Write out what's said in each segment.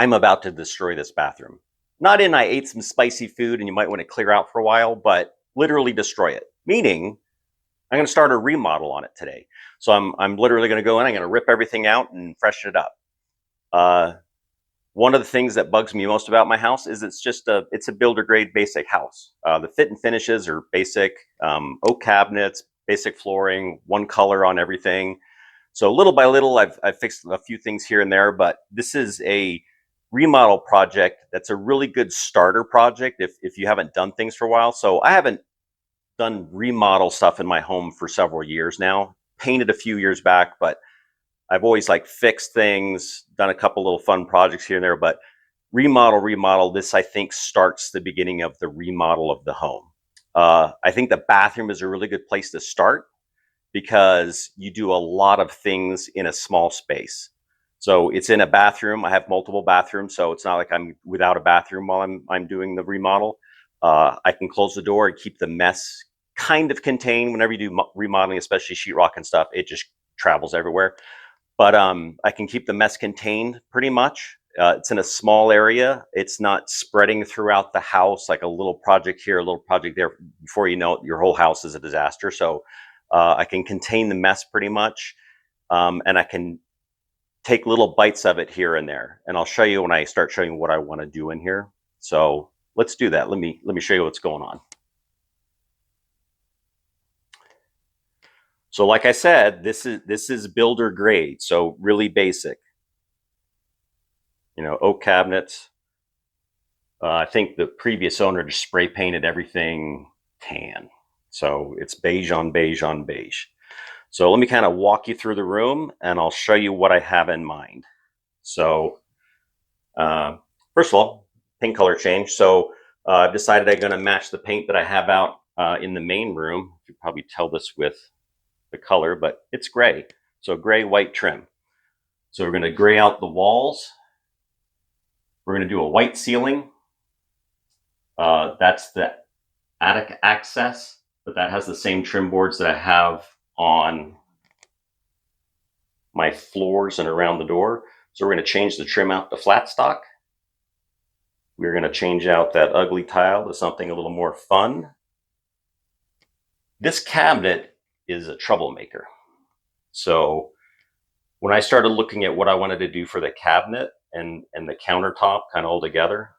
I'm about to destroy this bathroom. Not in I ate some spicy food and you might want to clear out for a while, but literally destroy it. Meaning, I'm going to start a remodel on it today. So I'm literally going to go in, I'm going to rip everything out and freshen it up. Uh, One of the things that bugs me most about my house is it's a builder grade basic house. The fit and finishes are basic, oak cabinets, basic flooring, one color on everything. So little by little, I've fixed a few things here and there, but this is a remodel project that's a really good starter project if you haven't done things for a while. So I haven't done remodel stuff in my home for several years now. Painted a few years back, but I've always like fixed things, done a couple little fun projects here and there, but remodel, this I think starts the beginning of the remodel of the home. I think the bathroom is a really good place to start because you do a lot of things in a small space. So it's in a bathroom. I have multiple bathrooms, so it's not like I'm without a bathroom while I'm doing the remodel. I can close the door and keep the mess kind of contained. Whenever you do remodeling, especially sheetrock and stuff, it just travels everywhere. But I can keep the mess contained pretty much. It's in a small area. It's not spreading throughout the house like a little project here, a little project there. Before you know it, your whole house is a disaster. So I can contain the mess pretty much, and I can take little bites of it here and there. And I'll show you when I start showing what I want to do in here. So let's do that. Let me show you what's going on. So like I said, this is builder grade, so really basic. You know, oak cabinets. I think the previous owner just spray painted everything tan. So it's beige on beige on beige. So let me kind of walk you through the room and I'll show you what I have in mind. So first of all, paint color change. So I've decided I'm going to match the paint that I have out in the main room. You can probably tell this with the color, but it's gray. So gray, white trim. So we're going to gray out the walls. We're going to do a white ceiling. That's the attic access, but that has the same trim boards that I have on my floors and around the door. So we're going to change the trim out to flat stock. We're going to change out that ugly tile to something a little more fun. This cabinet is a troublemaker. So when I started looking at what I wanted to do for the cabinet and the countertop kind of all together,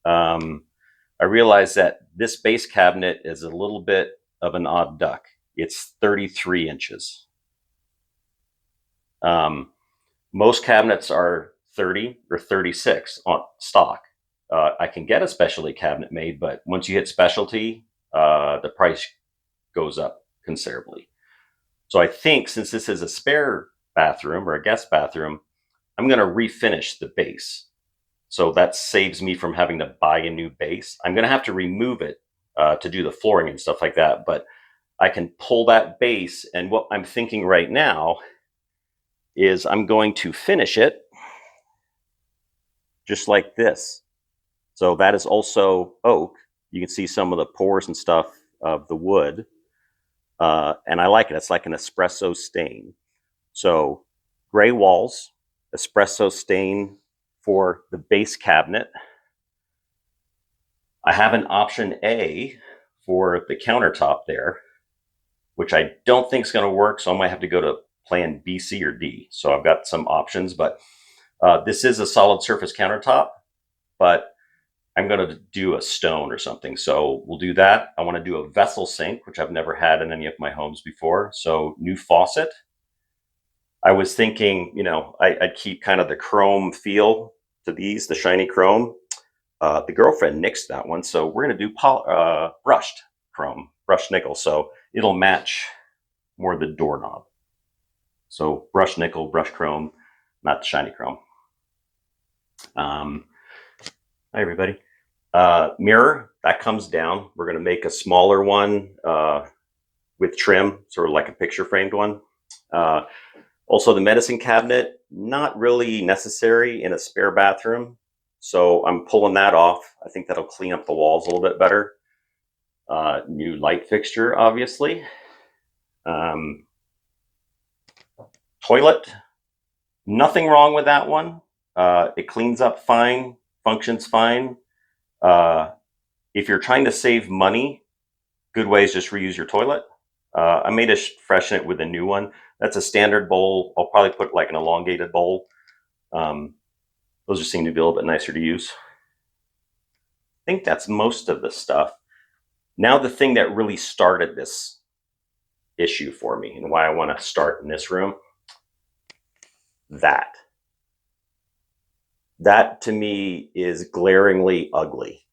I realized that this base cabinet is a little bit of an odd duck. It's 33 inches. Most cabinets are 30 or 36 on stock. I can get a specialty cabinet made, but once you hit specialty, the price goes up considerably. So I think since this is a spare bathroom or a guest bathroom, I'm going to refinish the base. So that saves me from having to buy a new base. I'm going to have to remove it to do the flooring and stuff like that, but I can pull that base. And what I'm thinking right now is I'm going to finish it just like this. So that is also oak. You can see some of the pores and stuff of the wood. And I like it. It's like an espresso stain. So gray walls, espresso stain for the base cabinet. I have an option A for the countertop there, which I don't think is going to work. So I might have to go to plan B, C, or D. So I've got some options, but this is a solid surface countertop, but I'm going to do a stone or something. So we'll do that. I want to do a vessel sink, which I've never had in any of my homes before. So new faucet. I was thinking, you know, I'd keep kind of the chrome feel to these, the shiny chrome. The girlfriend nixed that one. So we're going to do brushed chrome, brushed nickel. So it'll match more the doorknob. So brushed nickel, brushed chrome, not the shiny chrome. Hi, everybody. Mirror, that comes down. We're going to make a smaller one with trim, sort of like a picture framed one. Also, the medicine cabinet, not really necessary in a spare bathroom. So I'm pulling that off. I think that'll clean up the walls a little bit better. New light fixture, obviously. Toilet, nothing wrong with that one. It cleans up fine, functions fine. Uh, if you're trying to save money, good way is just reuse your toilet. I made a freshen it with a new one. That's a standard bowl. I'll probably put like an elongated bowl. Those just seem to be a little bit nicer to use. I think that's most of the stuff. Now the thing that really started this issue for me and why I want to start in this room, that to me is glaringly ugly.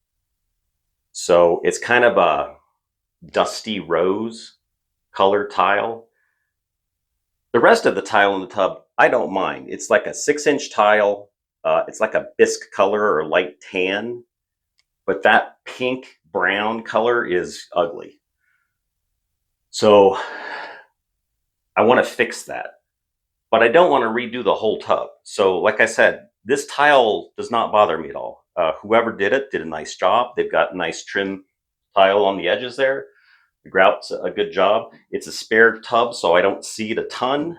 So it's kind of a dusty rose color tile. The rest of the tile in the tub, I don't mind. It's like a 6-inch tile. It's like a bisque color or light tan, but that pink brown color is ugly. So I want to fix that, but I don't want to redo the whole tub. So like I said, this tile does not bother me at all. Whoever did it did a nice job. They've got nice trim tile on the edges there. The grout's a good job. It's a spare tub, so I don't see it a ton.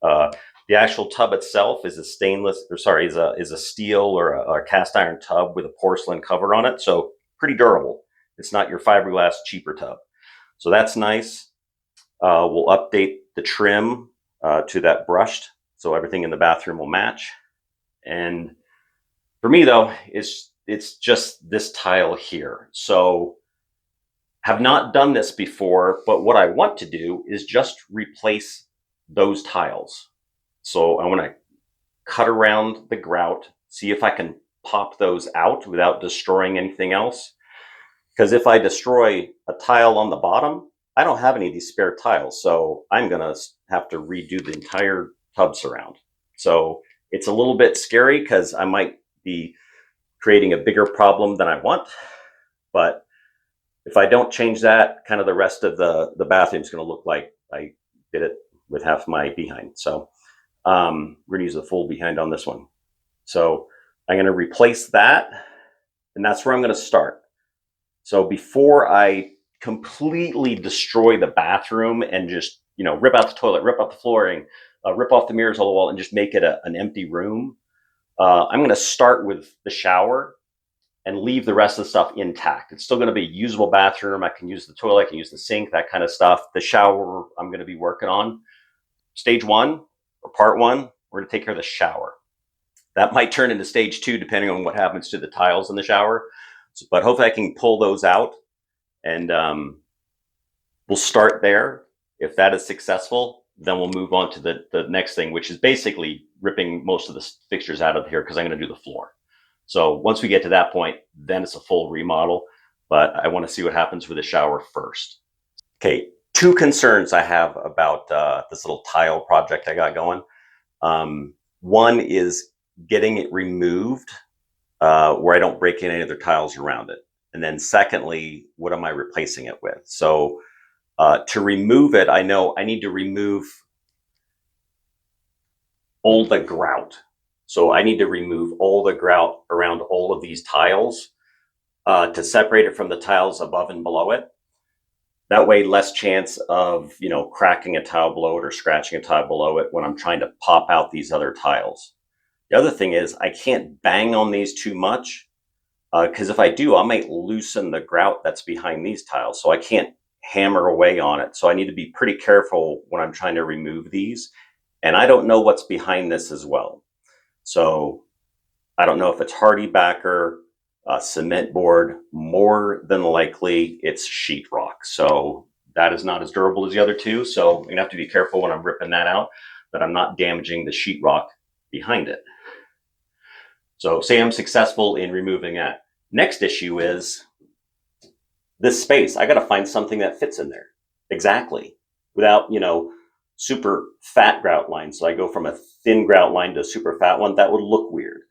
The actual tub itself is a is a steel or a cast iron tub with a porcelain cover on it, so pretty durable. It's not your fiberglass cheaper tub, so that's nice. We'll update the trim to that brushed, so everything in the bathroom will match. And for me though, it's just this tile here. So have not done this before, but what I want to do is just replace those tiles. So I want to cut around the grout, see if I can pop those out without destroying anything else. Because if I destroy a tile on the bottom, I don't have any of these spare tiles, so I'm gonna have to redo the entire tub surround. So it's a little bit scary because I might be creating a bigger problem than I want, but if I don't change that, kind of the rest of the bathroom is going to look like I did it with half my behind. So we're going to use the full behind on this one. So I'm going to replace that, and that's where I'm going to start. So before I completely destroy the bathroom and just, rip out the toilet, rip out the flooring, rip off the mirrors on the wall, and just make it an empty room, I'm going to start with the shower and leave the rest of the stuff intact. It's still going to be a usable bathroom. I can use the toilet, I can use the sink, that kind of stuff. The shower I'm going to be working on. Stage 1 or part 1, we're going to take care of the shower. That might turn into stage 2 depending on what happens to the tiles in the shower. But hopefully I can pull those out, and we'll start there. If that is successful, then we'll move on to the next thing, which is basically ripping most of the fixtures out of here because I'm going to do the floor. So once we get to that point, then it's a full remodel, but I want to see what happens with the shower first. Okay, 2 concerns I have about this little tile project I got going. One is getting it removed where I don't break in any other tiles around it. And then secondly, what am I replacing it with? So to remove it, I know I need to remove all the grout. So I need to remove all the grout around all of these tiles to separate it from the tiles above and below it. That way, less chance of, cracking a tile below it or scratching a tile below it when I'm trying to pop out these other tiles. The other thing is I can't bang on these too much because if I do, I might loosen the grout that's behind these tiles. So I can't hammer away on it. So I need to be pretty careful when I'm trying to remove these. And I don't know what's behind this as well. So I don't know if it's hardy backer, cement board. More than likely it's sheetrock. So that is not as durable as the other two. So I'm gonna have to be careful when I'm ripping that out that I'm not damaging the sheetrock behind it. So say I'm successful in removing that. Next issue is this space. I got to find something that fits in there exactly without, super fat grout lines. So I go from a thin grout line to a super fat one. That would look weird.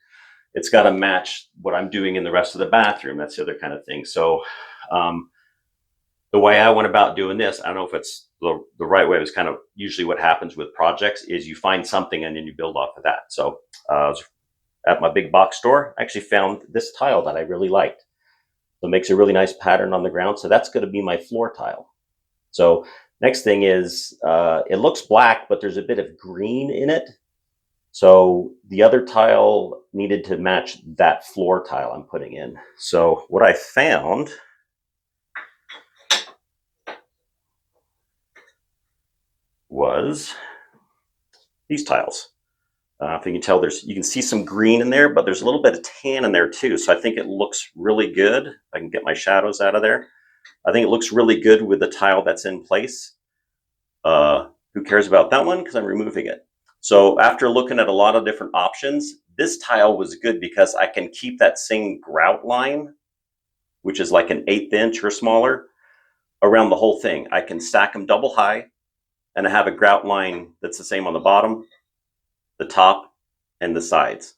It's got to match what I'm doing in the rest of the bathroom. That's the other kind of thing. So the way I went about doing this, I don't know if it's the right way. It was kind of usually what happens with projects is you find something and then you build off of that. So I was at my big box store, I actually found this tile that I really liked. So it makes a really nice pattern on the ground. So that's going to be my floor tile. So next thing is it looks black, but there's a bit of green in it. So the other tile needed to match that floor tile I'm putting in. So what I found was these tiles. If you can tell, you can see some green in there, but there's a little bit of tan in there too. So I think it looks really good. I can get my shadows out of there. I think it looks really good with the tile that's in place. Who cares about that one? Because I'm removing it. So after looking at a lot of different options, this tile was good because I can keep that same grout line, which is like an 1/8 inch or smaller, around the whole thing. I can stack them double high, and I have a grout line that's the same on the bottom, the top, and the sides.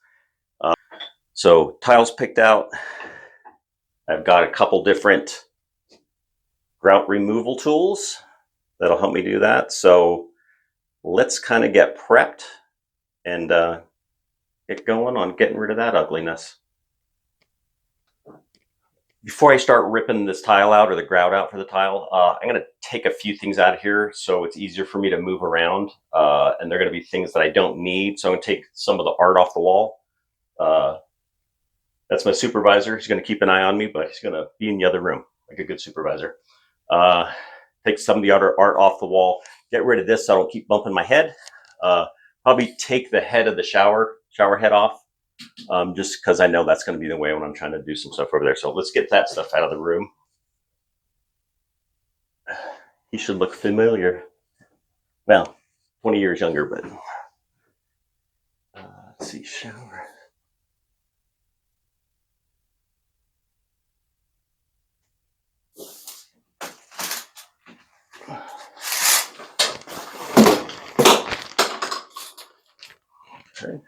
So tiles picked out. I've got a couple different grout removal tools that'll help me do that. So let's kind of get prepped and get going on getting rid of that ugliness. Before I start ripping this tile out or the grout out for the tile, I'm going to take a few things out of here so it's easier for me to move around. And they're going to be things that I don't need. So I'm going to take some of the art off the wall. That's my supervisor. He's going to keep an eye on me, but he's going to be in the other room like a good supervisor. Take some of the other art off the wall. Get rid of this so I don't keep bumping my head. Probably take the head of the shower head off. Just because I know that's going to be the way when I'm trying to do some stuff over there. So let's get that stuff out of the room. He should look familiar. Well, 20 years younger, but let's see, shower. Okay.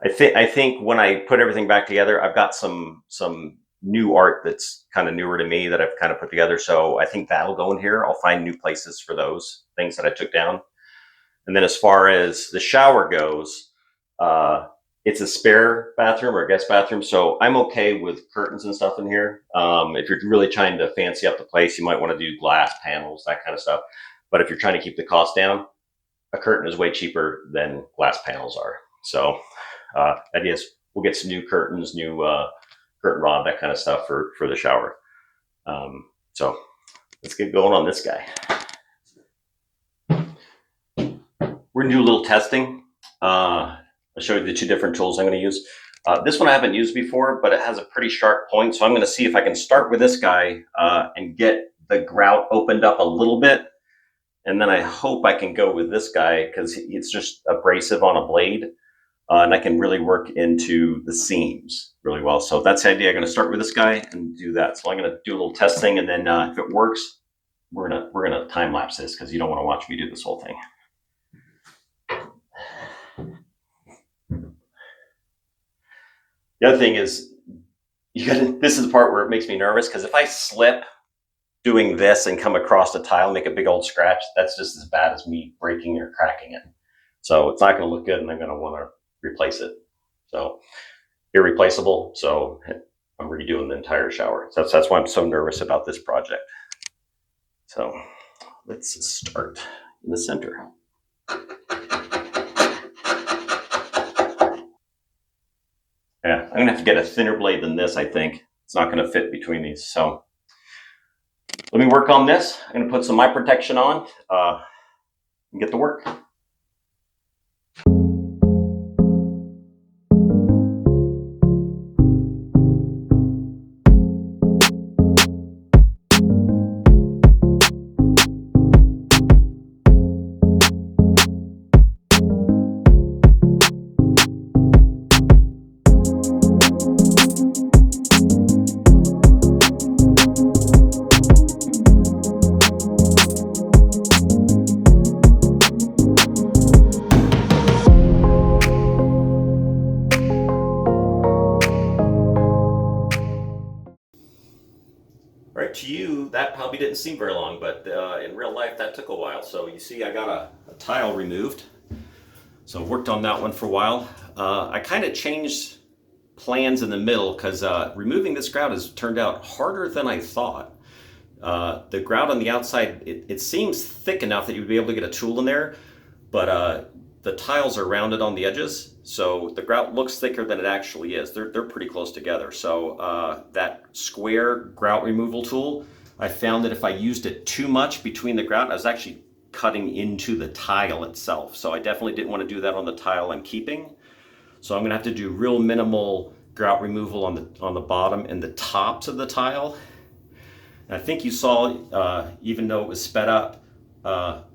I think when I put everything back together, I've got some new art that's kind of newer to me that I've kind of put together. So I think that'll go in here. I'll find new places for those things that I took down. And then as far as the shower goes, it's a spare bathroom or a guest bathroom. So I'm okay with curtains and stuff in here. If you're really trying to fancy up the place, you might want to do glass panels, that kind of stuff. But if you're trying to keep the cost down, a curtain is way cheaper than glass panels are. So idea is we'll get some new curtains, new curtain rod, that kind of stuff for the shower. So let's get going on this guy. We're gonna do a little testing. I'll show you the two different tools I'm gonna use. This one I haven't used before, but it has a pretty sharp point. So I'm gonna see if I can start with this guy and get the grout opened up a little bit. And then I hope I can go with this guy because it's just abrasive on a blade. And I can really work into the seams really well. So that's the idea. I'm gonna start with this guy and do that. So I'm gonna do a little testing, and then if it works, we're gonna time lapse this because you don't wanna watch me do this whole thing. The other thing is, this is the part where it makes me nervous because if I slip doing this and come across the tile, make a big old scratch, that's just as bad as me breaking or cracking it. So it's not going to look good, and I'm going to want to replace it. So irreplaceable. So I'm redoing the entire shower. So that's why I'm so nervous about this project. So let's start in the center. Yeah, I'm gonna have to get a thinner blade than this, I think. It's not gonna fit between these. So let me work on this. I'm gonna put some eye protection on and get to work. there, to you, that probably didn't seem very long, but in real life, that took a while. So you see, I got a tile removed. So I worked on that one for a while. I kind of changed plans in the middle because removing this grout has turned out harder than I thought. The grout on the outside, it seems thick enough that you'd be able to get a tool in there, but the tiles are rounded on the edges, so the grout looks thicker than it actually is. They're pretty close together. So that square grout removal tool, I found that if I used it too much between the grout, I was actually cutting into the tile itself. So I definitely didn't want to do that on the tile I'm keeping. So I'm gonna have to do real minimal grout removal on the bottom and the tops of the tile. And I think you saw, even though it was sped up,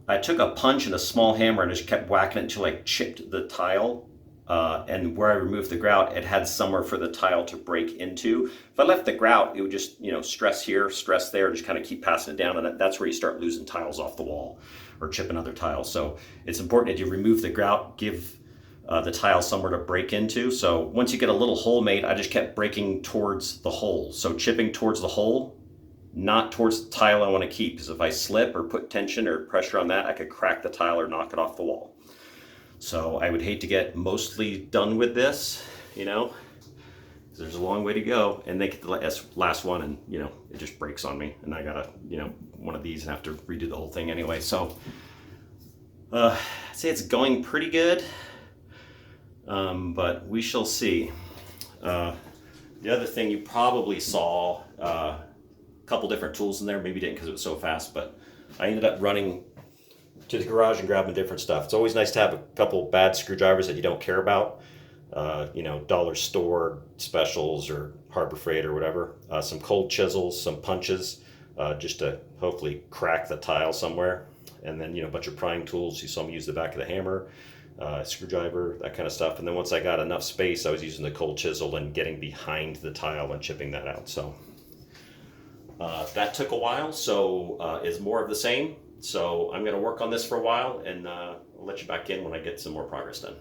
I took a punch and a small hammer and just kept whacking it until I chipped the tile. And where I removed the grout, it had somewhere for the tile to break into. If I left the grout, it would just, stress here, stress there, just kind of keep passing it down. And that's where you start losing tiles off the wall or chipping other tiles. So it's important that you remove the grout, give the tile somewhere to break into. So once you get a little hole made, I just kept breaking towards the hole. So chipping towards the hole, not towards the tile I want to keep, because if I slip or put tension or pressure on that, I could crack the tile or knock it off the wall. So I would hate to get mostly done with this, because there's a long way to go, and they get the last one and, it just breaks on me, and I gotta, one of these and have to redo the whole thing anyway. So I'd say it's going pretty good, but we shall see. The other thing you probably saw, couple different tools in there, maybe didn't because it was so fast, but I ended up running to the garage and grabbing different stuff. It's always nice to have a couple bad screwdrivers that you don't care about, dollar store specials or Harbor Freight or whatever, some cold chisels, some punches, just to hopefully crack the tile somewhere, and then a bunch of prying tools. You saw me use the back of the hammer, screwdriver, that kind of stuff. And then once I got enough space, I was using the cold chisel and getting behind the tile and chipping that out. So that took a while, so is more of the same. So I'm going to work on this for a while, and I'll let you back in when I get some more progress done.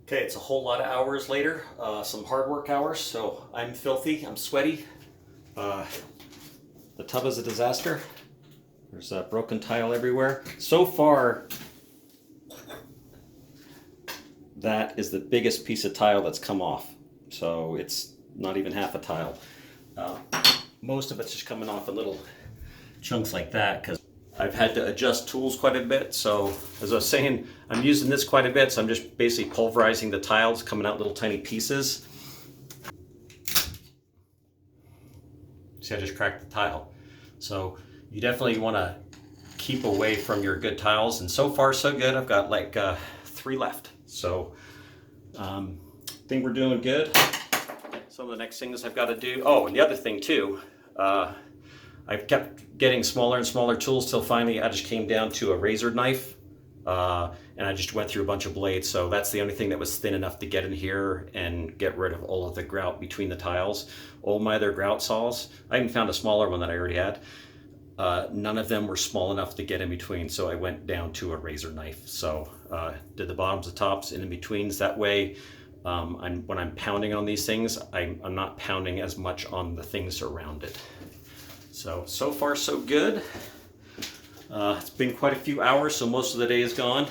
Okay, it's a whole lot of hours later, some hard work hours, so I'm filthy, I'm sweaty. The tub is a disaster. There's a broken tile everywhere. So far, that is the biggest piece of tile that's come off. So it's not even half a tile. Most of it's just coming off in little chunks like that because I've had to adjust tools quite a bit. So as I was saying, I'm using this quite a bit, so I'm just basically pulverizing the tiles, coming out little tiny pieces. See, I just cracked the tile. So you definitely want to keep away from your good tiles, and so far so good. I've got like 3 left, so I think we're doing good. Some of the next things I've got to do. Oh, and the other thing too, I've kept getting smaller and smaller tools till finally I just came down to a razor knife, and I just went through a bunch of blades. So that's the only thing that was thin enough to get in here and get rid of all of the grout between the tiles. All my other grout saws, I even found a smaller one that I already had. None of them were small enough to get in between, so I went down to a razor knife. So did the bottoms, the tops, and in betweens. That way, when I'm pounding on these things, I'm not pounding as much on the things around it. So far so good. It's been quite a few hours, so most of the day is gone.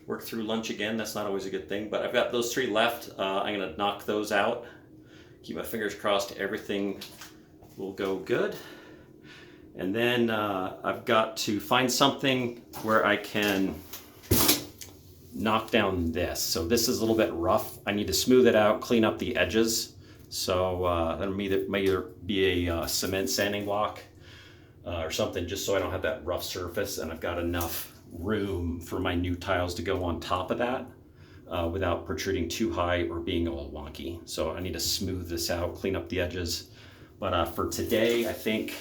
Work through lunch again, that's not always a good thing, but I've got those 3 left. I'm gonna knock those out. Keep my fingers crossed everything will go good. And then I've got to find something where I can knock down this. So this is a little bit rough. I need to smooth it out, clean up the edges. So that'll may either be a cement sanding block or something, just so I don't have that rough surface, and I've got enough room for my new tiles to go on top of that without protruding too high or being all wonky. So I need to smooth this out, clean up the edges. But for today, I think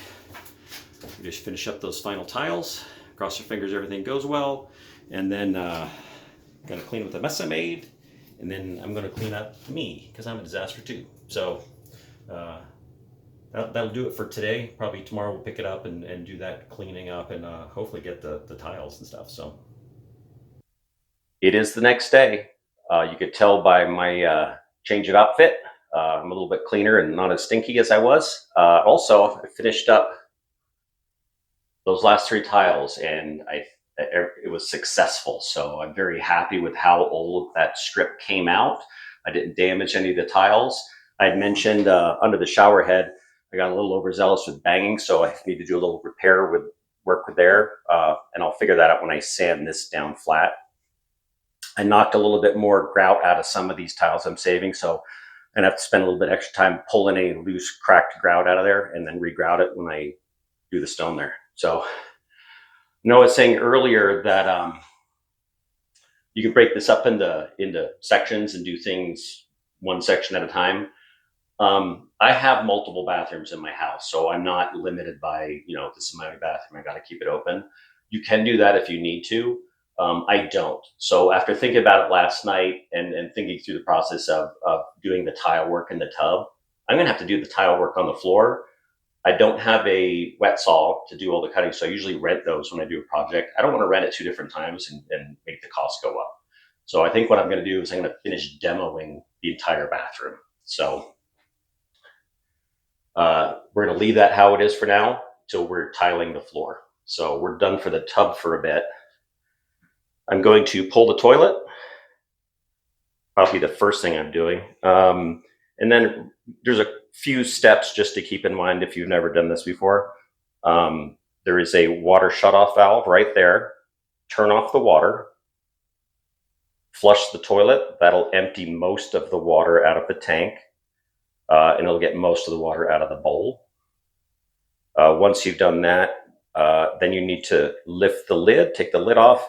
we just finish up those final tiles, cross your fingers everything goes well, and then gonna clean up the mess I made, and then I'm gonna clean up me, because I'm a disaster too. So that'll do it for today. Probably tomorrow we'll pick it up and do that cleaning up, and hopefully get the tiles and stuff. So it is the next day. You could tell by my change of outfit. I'm a little bit cleaner and not as stinky as I was. Also, I finished up those last 3 tiles, and it was successful. So I'm very happy with how all of that strip came out. I didn't damage any of the tiles. I had mentioned under the shower head, I got a little overzealous with banging, so I need to do a little repair with work there, and I'll figure that out when I sand this down flat. I knocked a little bit more grout out of some of these tiles I'm saving, so I'm gonna have to spend a little bit extra time pulling any loose, cracked grout out of there, and then regrout it when I do the stone there. So Noah was saying earlier that you can break this up into sections and do things one section at a time. I have multiple bathrooms in my house, so I'm not limited by, this is my bathroom, I got to keep it open. You can do that if you need to. I don't. So after thinking about it last night and thinking through the process of doing the tile work in the tub, I'm going to have to do the tile work on the floor. I don't have a wet saw to do all the cutting, so I usually rent those when I do a project. I don't want to rent it 2 different times and make the cost go up. So I think what I'm going to do is I'm going to finish demoing the entire bathroom. So we're going to leave that how it is for now till we're tiling the floor. So we're done for the tub for a bit. I'm going to pull the toilet. Probably the first thing I'm doing. And then there's a few steps just to keep in mind if you've never done this before. There is a water shutoff valve right there. Turn off the water. Flush the toilet. That'll empty most of the water out of the tank. And it'll get most of the water out of the bowl. Once you've done that, then you need to lift the lid, take the lid off,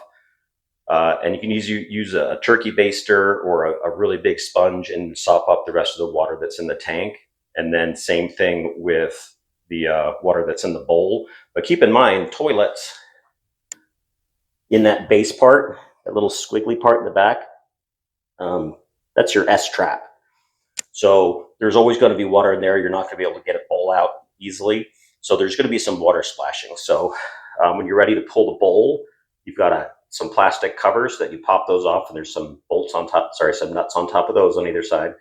and you can use a turkey baster or a really big sponge and sop up the rest of the water that's in the tank. And then same thing with the water that's in the bowl. But keep in mind, toilets, in that base part, that little squiggly part in the back, that's your S-trap. So there's always going to be water in there. You're not going to be able to get it all out easily. So there's going to be some water splashing. So when you're ready to pull the bowl, you've got some plastic covers that you pop those off, and there's some bolts on top, some nuts on top of those on either side.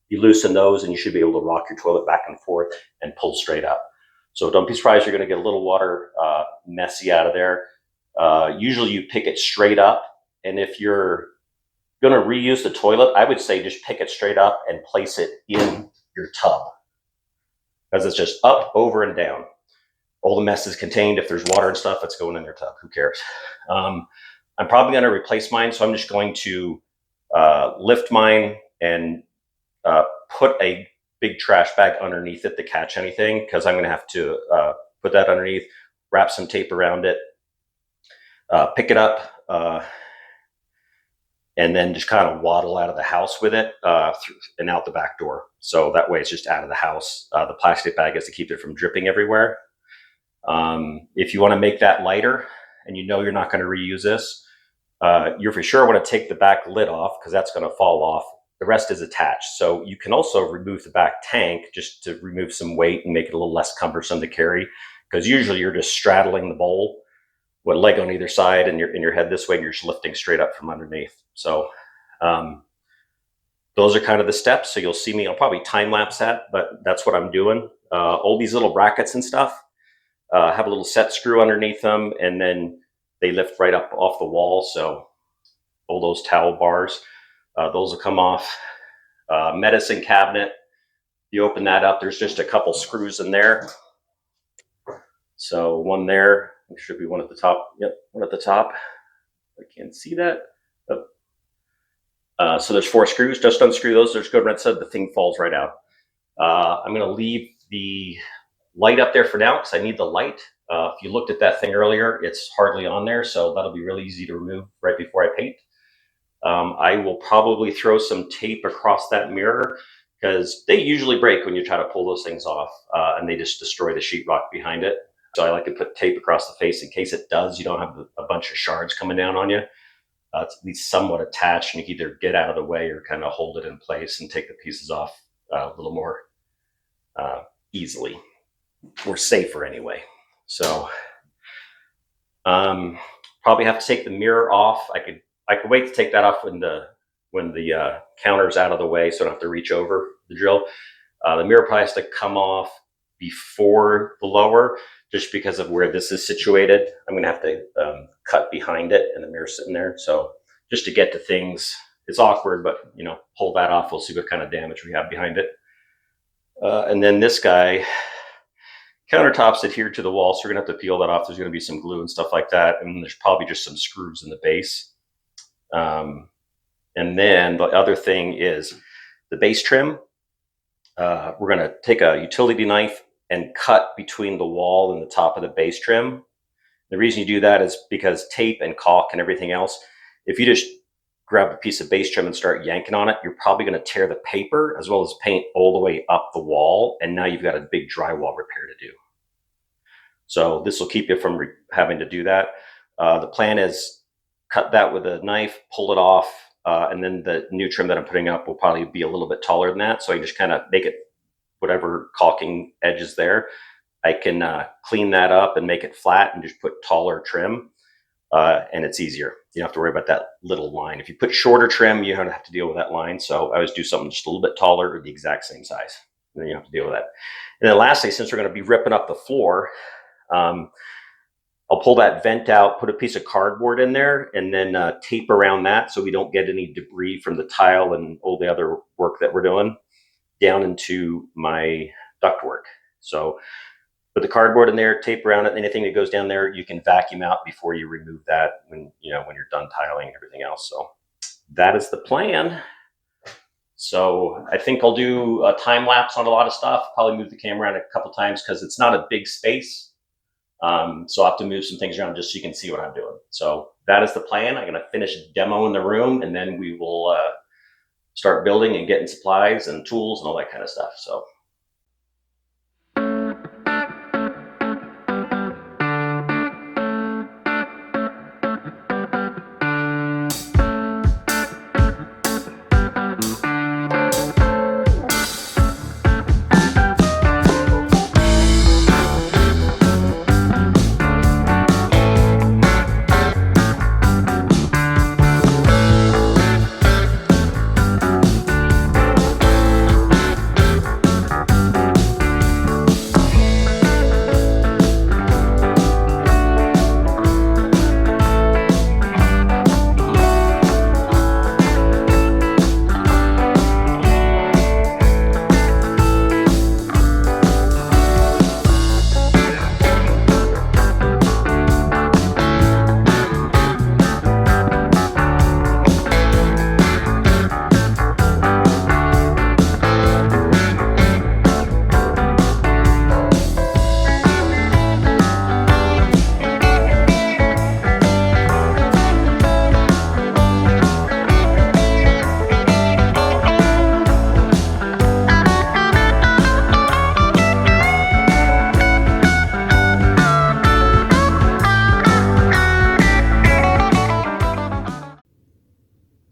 You loosen those and you should be able to rock your toilet back and forth and pull straight up. So don't be surprised you're going to get a little water messy out of there. Usually you pick it straight up, and if you're going to reuse the toilet, I would say just pick it straight up and place it in your tub, because it's just up, over, and down. All the mess is contained. If there's water and stuff, it's going in your tub. Who cares? I'm probably going to replace mine, so I'm just going to lift mine and put a big trash bag underneath it to catch anything, because I'm going to have to put that underneath, wrap some tape around it, pick it up, and then just kind of waddle out of the house with it and out the back door. So that way it's just out of the house. The plastic bag is to keep it from dripping everywhere. If you want to make that lighter and you're not going to reuse this, you for sure want to take the back lid off, because that's going to fall off. The rest is attached. So you can also remove the back tank just to remove some weight and make it a little less cumbersome to carry, because usually you're just straddling the bowl, one leg on either side, and your head this way, and you're just lifting straight up from underneath. So those are kind of the steps. So you'll see me, I'll probably time lapse that, but that's what I'm doing. All these little brackets and stuff have a little set screw underneath them, and then they lift right up off the wall. So all those towel bars, those will come off. Medicine cabinet, you open that up, there's just a couple screws in there. So one there, there should be one at the top. Yep, one at the top. I can't see that. So there's 4 screws. Just unscrew those. There's good red side. The thing falls right out. I'm going to leave the light up there for now, because I need the light. If you looked at that thing earlier, it's hardly on there, so that'll be really easy to remove right before I paint. I will probably throw some tape across that mirror, because they usually break when you try to pull those things off, and they just destroy the sheetrock behind it. So I like to put tape across the face in case it does. You don't have a bunch of shards coming down on you. It's at least somewhat attached, and you can either get out of the way or kind of hold it in place and take the pieces off a little more easily, or safer anyway. So probably have to take the mirror off. I could wait to take that off when the counter's out of the way, so I don't have to reach over. the drill. The mirror probably has to come off before the lower, just because of where this is situated. I'm going to have to cut behind it, and the mirror's sitting there. So just to get to things, it's awkward, but pull that off. We'll see what kind of damage we have behind it. And then this guy, countertops adhere to the wall, so we're gonna have to peel that off. There's gonna be some glue and stuff like that, and there's probably just some screws in the base. And then the other thing is the base trim. We're gonna take a utility knife and cut between the wall and the top of the base trim. The reason you do that is because tape and caulk and everything else, if you just grab a piece of base trim and start yanking on it, you're probably going to tear the paper as well as paint all the way up the wall, and now you've got a big drywall repair to do. So this will keep you from having to do that. The plan is cut that with a knife, pull it off, and then the new trim that I'm putting up will probably be a little bit taller than that. So I can just kind of make it whatever caulking edge is there. I can clean that up and make it flat and just put taller trim, and it's easier. You don't have to worry about that little line. If you put shorter trim, you don't have to deal with that line. So I always do something just a little bit taller or the exact same size. And then you don't have to deal with that. And then lastly, since we're going to be ripping up the floor, I'll pull that vent out, put a piece of cardboard in there, and then tape around that so we don't get any debris from the tile and all the other work that we're doing down into my ductwork. So put the cardboard in there, tape around it. Anything that goes down there, you can vacuum out before you remove that when you're done tiling and everything else. So that is the plan. So I think I'll do a time lapse on a lot of stuff. Probably move the camera around a couple times because it's not a big space. So I'll have to move some things around just so you can see what I'm doing. So that is the plan. I'm going to finish demoing the room, and then we will start building and getting supplies and tools and all that kind of stuff. So.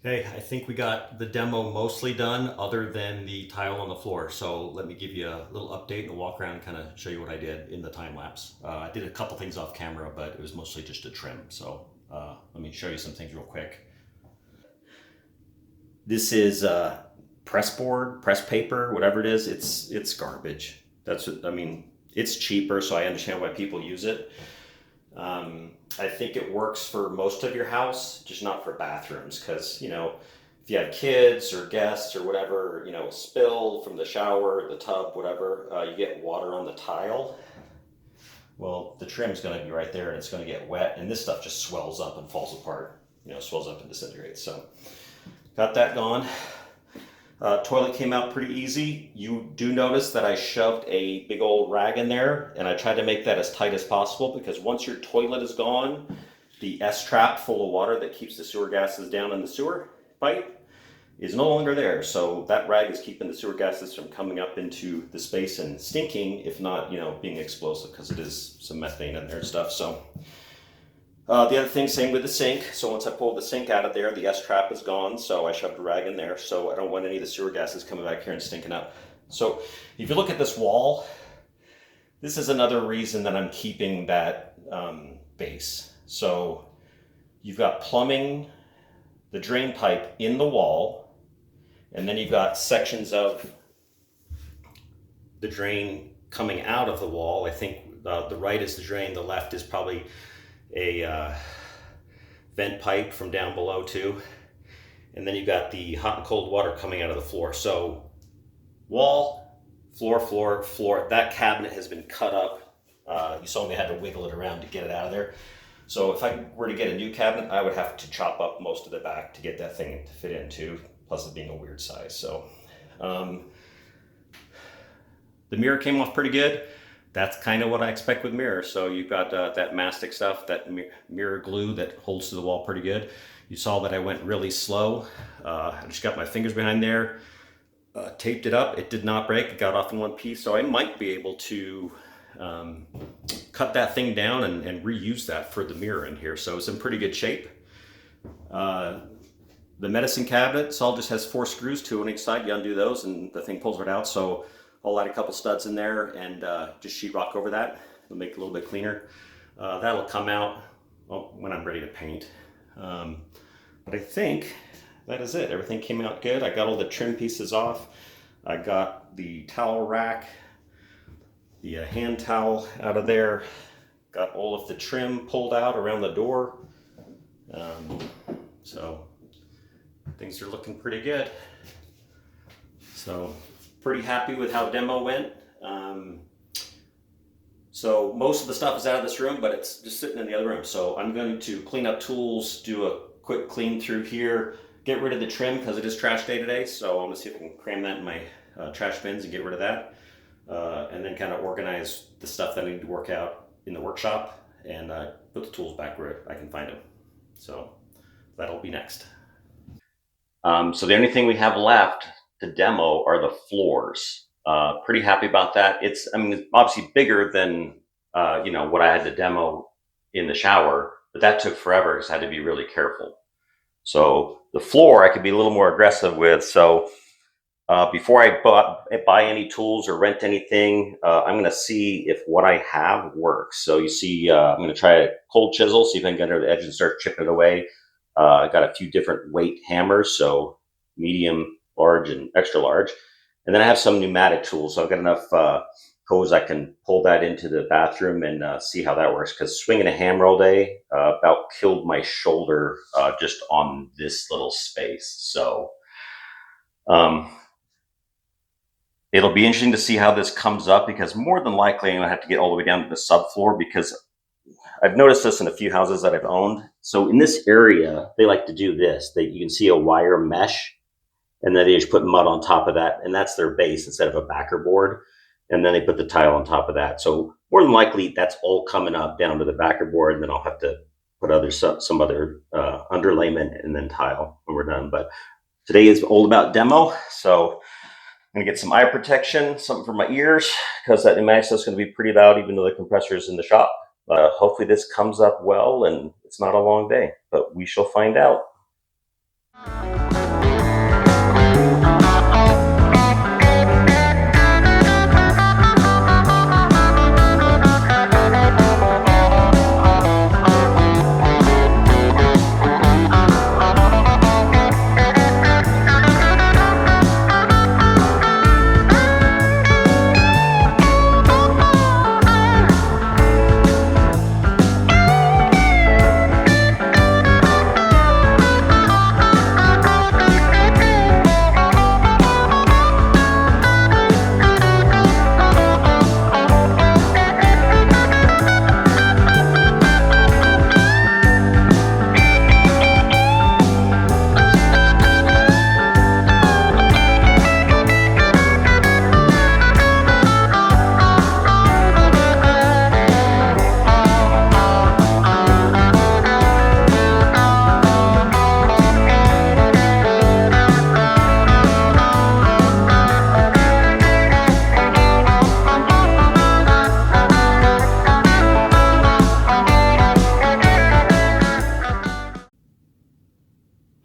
Okay, I think we got the demo mostly done other than the tile on the floor. So let me give you a little update and walk around and kind of show you what I did in the time lapse. I did a couple things off camera, but it was mostly just a trim. So let me show you some things real quick. This is press board, press paper, whatever it is. It's garbage. That's what, I mean, it's cheaper, so I understand why people use it. I think it works for most of your house, just not for bathrooms, because if you have kids or guests or whatever, spill from the shower, the tub, whatever, you get water on the tile. Well, the trim's going to be right there and it's going to get wet, and this stuff just swells up and falls apart, swells up and disintegrates. So got that gone. Toilet came out pretty easy. You do notice that I shoved a big old rag in there, and I tried to make that as tight as possible, because once your toilet is gone, the S-trap full of water that keeps the sewer gases down in the sewer pipe is no longer there. So that rag is keeping the sewer gases from coming up into the space and stinking, if not, being explosive, because it is some methane in there and stuff. So the other thing, same with the sink. So once I pulled the sink out of there, the S-trap is gone. So I shoved a rag in there. So I don't want any of the sewer gases coming back here and stinking up. So if you look at this wall, this is another reason that I'm keeping that base. So you've got plumbing, the drain pipe in the wall, and then you've got sections of the drain coming out of the wall. I think the right is the drain, the left is probably a vent pipe from down below too. And then you've got the hot and cold water coming out of the floor. So wall, floor, floor, floor. That cabinet has been cut up. You saw me had to wiggle it around to get it out of there. So if I were to get a new cabinet, I would have to chop up most of the back to get that thing to fit into, plus it being a weird size. So the mirror came off pretty good. That's kind of what I expect with mirrors. So you've got that mastic stuff, that mirror glue that holds to the wall pretty good. You saw that I went really slow. I just got my fingers behind there, taped it up. It did not break. It got off in one piece. So I might be able to cut that thing down and reuse that for the mirror in here. So it's in pretty good shape. The medicine cabinet, all just has 4 screws, 2 on each side. You undo those and the thing pulls right out. So I'll add a couple studs in there and just sheetrock over that. It'll make it a little bit cleaner. That'll come out when I'm ready to paint. But I think that is it. Everything came out good. I got all the trim pieces off. I got the towel rack, the hand towel out of there. Got all of the trim pulled out around the door. So things are looking pretty good. So pretty happy with how demo went. So most of the stuff is out of this room, but it's just sitting in the other room. So I'm going to clean up tools, do a quick clean through here, get rid of the trim because it is trash day today. So I'm gonna see if I can cram that in my trash bins and get rid of that. And then kind of organize the stuff that I need to work out in the workshop and put the tools back where I can find them. So that'll be next. So the only thing we have left to demo are the floors. Pretty happy about that. It's obviously bigger than what I had to demo in the shower, but that took forever because I had to be really careful. So the floor I could be a little more aggressive with. So before I buy any tools or rent anything, I'm going to see if what I have works. So you see, I'm going to try a cold chisel, see if I can get under the edge and start chipping it away. I got a few different weight hammers, so medium, large, and extra large. And then I have some pneumatic tools. So I've got enough hose I can pull that into the bathroom and see how that works. Because swinging a hammer all day about killed my shoulder just on this little space. So it'll be interesting to see how this comes up, because more than likely I'm going to have to get all the way down to the subfloor, because I've noticed this in a few houses that I've owned. So in this area, they like to do this. You can see a wire mesh, and then they just put mud on top of that, and that's their base instead of a backer board. And then they put the tile on top of that. So more than likely, that's all coming up down to the backer board, and then I'll have to put some other underlayment and then tile when we're done. But today is all about demo, so I'm gonna get some eye protection, something for my ears, because that pneumatic stuff's gonna be pretty loud, even though the compressor's in the shop. Hopefully this comes up well and it's not a long day, but we shall find out.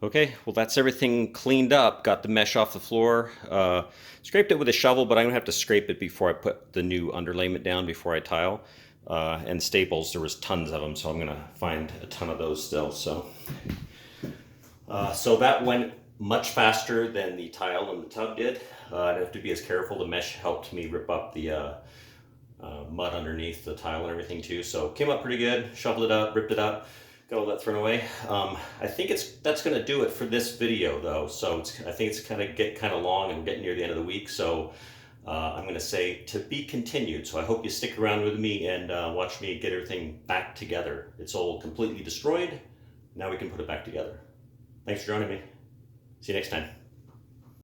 Okay, well that's everything cleaned up. Got the mesh off the floor. Scraped it with a shovel, but I'm gonna have to scrape it before I put the new underlayment down before I tile. And staples, there was tons of them, so I'm gonna find a ton of those still. So that went much faster than the tile in the tub did. I didn't have to be as careful. The mesh helped me rip up the mud underneath the tile and everything too. So came up pretty good, shoveled it up, ripped it up, got all that thrown away. I think that's gonna do it for this video though. So I think it's getting kind of long and getting near the end of the week. So I'm gonna say to be continued. So I hope you stick around with me and watch me get everything back together. It's all completely destroyed. Now we can put it back together. Thanks for joining me. See you next time.